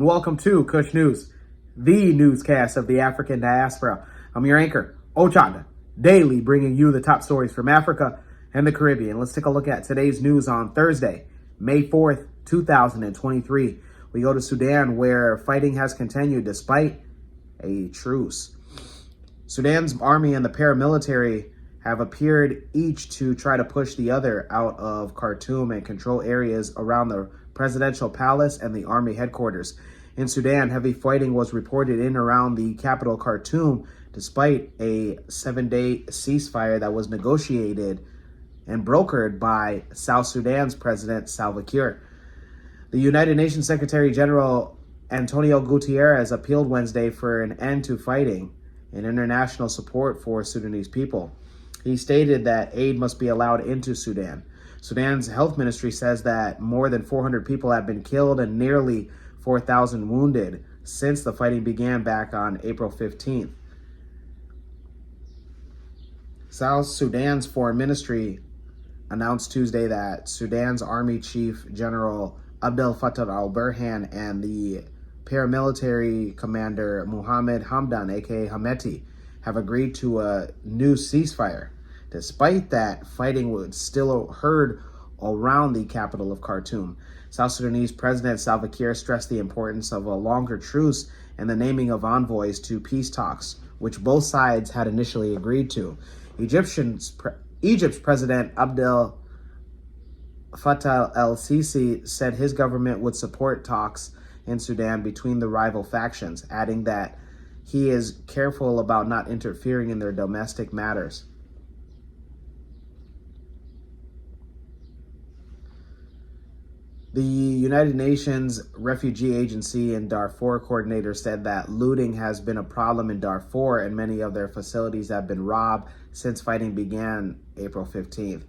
welcome to Kush News, the newscast of the African diaspora. I'm your anchor, Ochanda, daily bringing you the top stories from Africa and the Caribbean. Let's take a look at today's news on Thursday, May 4th, 2023. We go to Sudan, where fighting has continued despite a truce. Sudan's army and the paramilitary have appeared each to try to push the other out of Khartoum and control areas around the presidential palace and the army headquarters. In Sudan, heavy fighting was reported in and around the capital Khartoum, despite a 7-day ceasefire that was negotiated and brokered by South Sudan's President Salva Kiir. The United Nations Secretary General Antonio Guterres appealed Wednesday for an end to fighting and international support for Sudanese people. He stated that aid must be allowed into Sudan. Sudan's health ministry says that more than 400 people have been killed and nearly 4,000 wounded since the fighting began back on April 15th. South Sudan's foreign ministry announced Tuesday that Sudan's Army Chief General Abdel Fattah al-Burhan and the paramilitary commander Mohammed Hamdan, aka Hameti, have agreed to a new ceasefire. Despite that, fighting was still heard around the capital of Khartoum. South Sudanese President Salva Kiir stressed the importance of a longer truce and the naming of envoys to peace talks, which both sides had initially agreed to. Egypt's President Abdel Fattah el-Sisi said his government would support talks in Sudan between the rival factions, adding that he is careful about not interfering in their domestic matters. The United Nations Refugee Agency in Darfur coordinator said that looting has been a problem in Darfur and many of their facilities have been robbed since fighting began April 15th.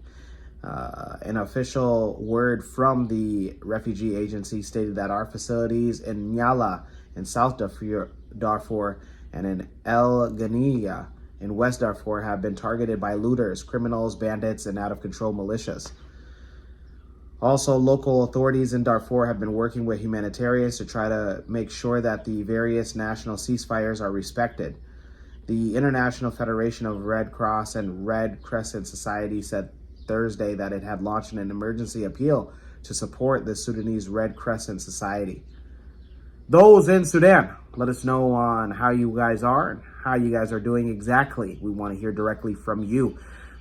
An official word from the refugee agency stated that our facilities in Nyala in South Darfur and in El Ghaniya in West Darfur have been targeted by looters, criminals, bandits, and out-of-control militias. Also, local authorities in Darfur have been working with humanitarians to try to make sure that the various national ceasefires are respected. The International Federation of Red Cross and Red Crescent Society said Thursday that it had launched an emergency appeal to support the Sudanese Red Crescent Society. Those in Sudan, let us know on how you guys are and how you guys are doing exactly. We want to hear directly from you.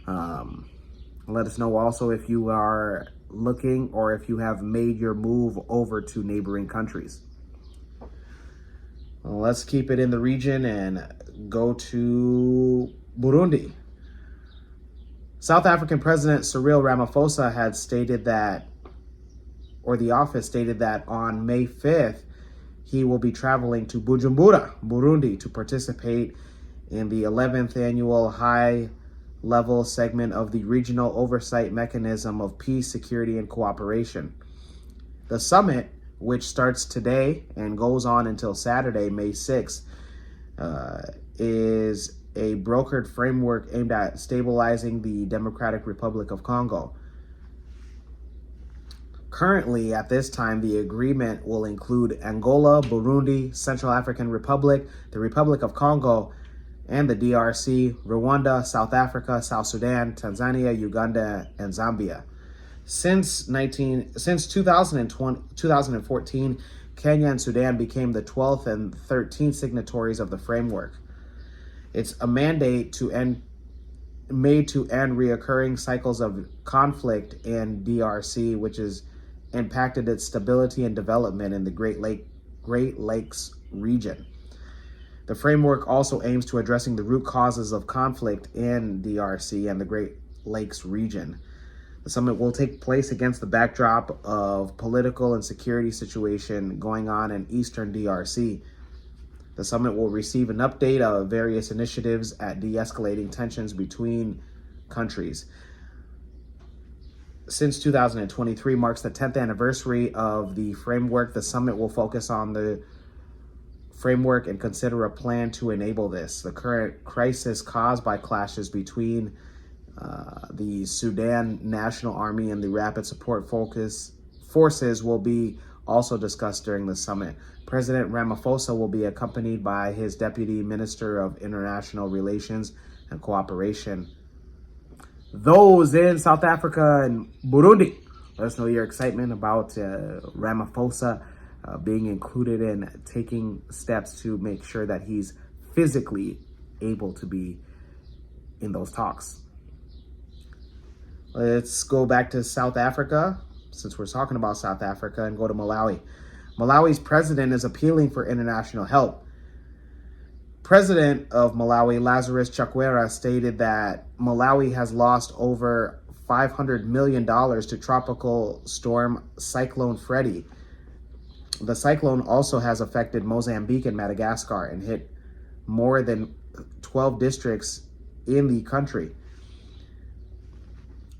Let us know also if you are looking or if you have made your move over to neighboring countries. Well, let's keep it in the region and go to Burundi. South African President Cyril Ramaphosa had stated that, or the office stated that on May 5th, he will be traveling to Bujumbura, Burundi, to participate in the 11th annual high-level segment of the Regional Oversight Mechanism of Peace, Security, and Cooperation. The summit, which starts today and goes on until Saturday, May 6th, is a brokered framework aimed at stabilizing the Democratic Republic of Congo. Currently, at this time, the agreement will include Angola, Burundi, Central African Republic, the Republic of Congo, and the DRC, Rwanda, South Africa, South Sudan, Tanzania, Uganda, and Zambia. Since 2014, Kenya and Sudan became the 12th and 13th signatories of the framework. It's a mandate to end reoccurring cycles of conflict in DRC, which has impacted its stability and development in the Great Lakes region. The framework also aims to addressing the root causes of conflict in DRC and the Great Lakes region. The summit will take place against the backdrop of political and security situation going on in eastern DRC. The summit will receive an update of various initiatives at de-escalating tensions between countries. Since 2023 marks the 10th anniversary of the framework, the summit will focus on the framework and consider a plan to enable this. The current crisis caused by clashes between the Sudan National Army and the Rapid Support Forces will be also discussed during the summit. President Ramaphosa will be accompanied by his Deputy Minister of International Relations and Cooperation. Those in South Africa and Burundi, let us know your excitement about Ramaphosa being included in taking steps to make sure that he's physically able to be in those talks. Let's go back to South Africa, since we're talking about South Africa, and go to Malawi. Malawi's president is appealing for international help. President of Malawi, Lazarus Chakwera, stated that Malawi has lost over $500 million to tropical storm Cyclone Freddy. The cyclone also has affected Mozambique and Madagascar and hit more than 12 districts in the country.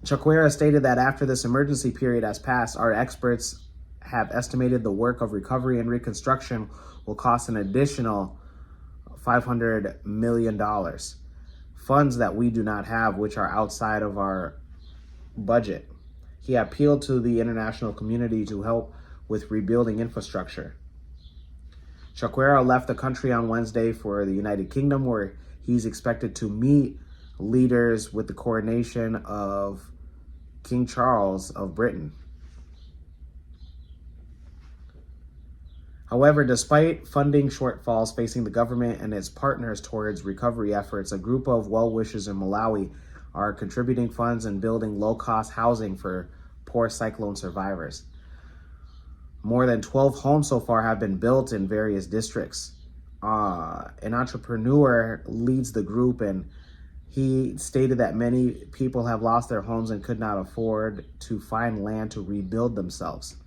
Chakwera stated that after this emergency period has passed, our experts have estimated the work of recovery and reconstruction will cost an additional $500 million. Funds that we do not have, which are outside of our budget. He appealed to the international community to help with rebuilding infrastructure. Chakwera left the country on Wednesday for the United Kingdom, where he's expected to meet leaders with the coronation of King Charles of Britain. However, despite funding shortfalls facing the government and its partners towards recovery efforts, a group of well-wishers in Malawi are contributing funds and building low-cost housing for poor cyclone survivors. More than 12 homes so far have been built in various districts. An entrepreneur leads the group, and he stated that many people have lost their homes and could not afford to find land to rebuild themselves.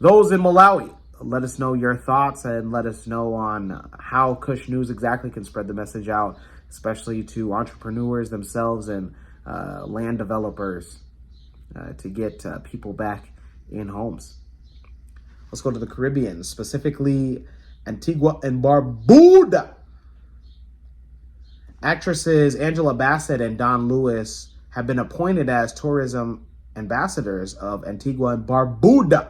Those in Malawi, let us know your thoughts and let us know on how Kush News exactly can spread the message out, especially to entrepreneurs themselves and land developers to get people back in homes. Let's go to the Caribbean, specifically Antigua and Barbuda. Actresses Angela Bassett and Don Lewis have been appointed as tourism ambassadors of Antigua and Barbuda.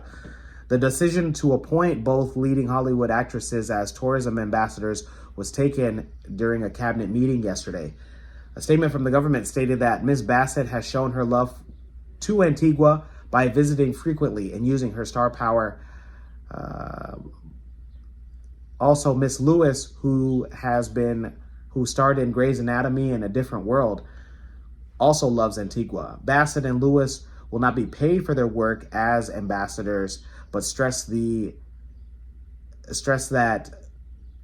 The decision to appoint both leading Hollywood actresses as tourism ambassadors was taken during a cabinet meeting yesterday. A statement from the government stated that Ms. Bassett has shown her love to Antigua by visiting frequently and using her star power. Also, Ms. Lewis, who starred in Grey's Anatomy and A Different World, also loves Antigua. Bassett and Lewis will not be paid for their work as ambassadors, but stress that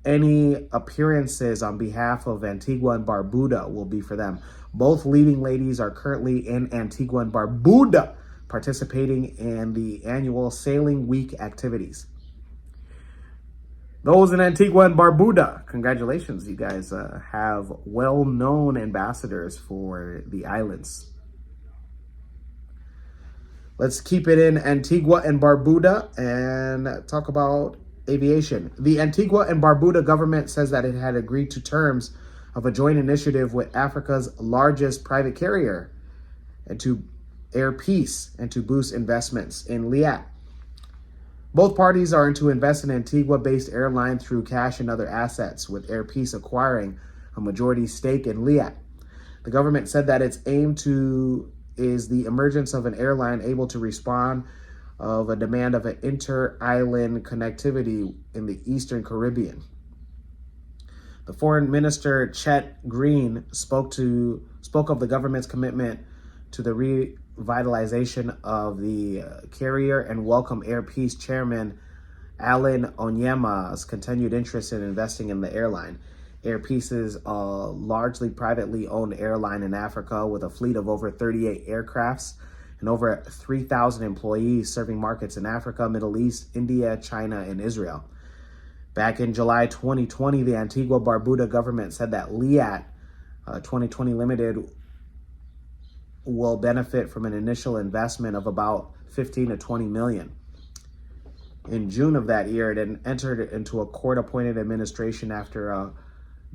any appearances on behalf of Antigua and Barbuda will be for them. Both leading ladies are currently in Antigua and Barbuda, participating in the annual Sailing Week activities. Those in Antigua and Barbuda, congratulations. You guys have well-known ambassadors for the islands. Let's keep it in Antigua and Barbuda and talk about aviation. The Antigua and Barbuda government says that it had agreed to terms of a joint initiative with Africa's largest private carrier and to air peace and to boost investments in Liat. Both parties are to invest in Antigua-based airline through cash and other assets, with Air Peace acquiring a majority stake in Liat. The government said that its aim is the emergence of an airline able to respond of a demand of an inter-island connectivity in the Eastern Caribbean. The Foreign Minister Chet Green spoke of the government's commitment to the revitalization of the carrier and welcome Air Peace Chairman Alan Onyema's continued interest in investing in the airline. Air Peace is a largely privately owned airline in Africa with a fleet of over 38 aircrafts and over 3,000 employees serving markets in Africa, Middle East, India, China, and Israel. Back in July 2020, the Antigua Barbuda government said that Liat 2020 Limited will benefit from an initial investment of about 15 to 20 million. In June of that year, it entered into a court-appointed administration after a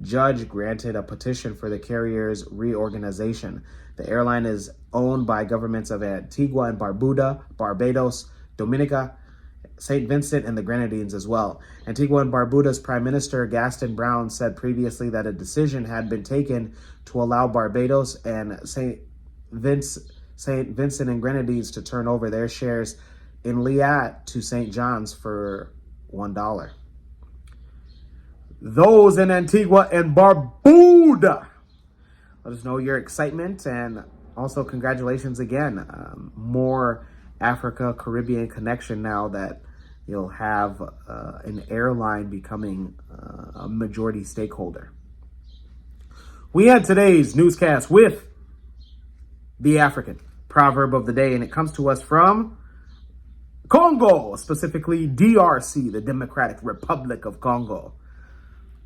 judge granted a petition for the carrier's reorganization. The airline is owned by governments of Antigua and Barbuda, Barbados, Dominica, St. Vincent, and the Grenadines as well. Antigua and Barbuda's Prime Minister Gaston Brown said previously that a decision had been taken to allow Barbados and St. Vincent and Grenadines to turn over their shares in Liat to St. John's for $1. Those in Antigua and Barbuda, let us know your excitement, and also congratulations again. More Africa-Caribbean connection now that you'll have an airline becoming a majority stakeholder. We had today's newscast with the African proverb of the day, and it comes to us from Congo, specifically DRC, the Democratic Republic of Congo.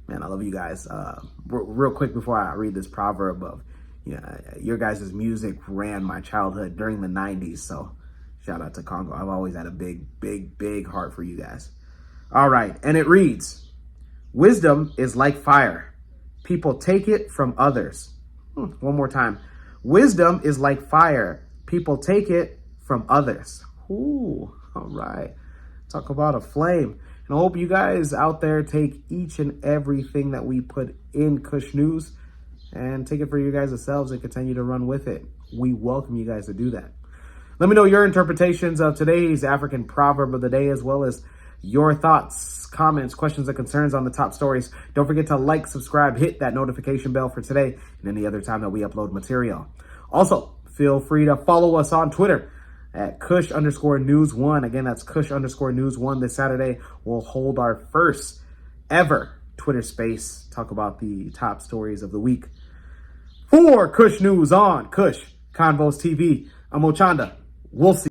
Man, I love you guys. Real quick before I read this proverb of, your guys' music ran my childhood during the 90s, so shout out to Congo. I've always had a big heart for you guys. All right, and it reads, wisdom is like fire. People take it from others. One more time. Wisdom is like fire. People take it from others. Ooh, all right. Talk about a flame. And I hope you guys out there take each and everything that we put in Kush News and take it for you guys yourselves and continue to run with it. We welcome you guys to do that. Let me know your interpretations of today's African proverb of the day, as well as your thoughts, comments, questions, and concerns on the top stories. Don't forget to like, subscribe, hit that notification bell for today and any other time that we upload material. Also, feel free to follow us on Twitter at Kush_News1. Again, that's Kush_News1. This Saturday, we'll hold our first ever Twitter space, talk about the top stories of the week. For Kush News on Kush Convos TV, I'm Ochanda. We'll see.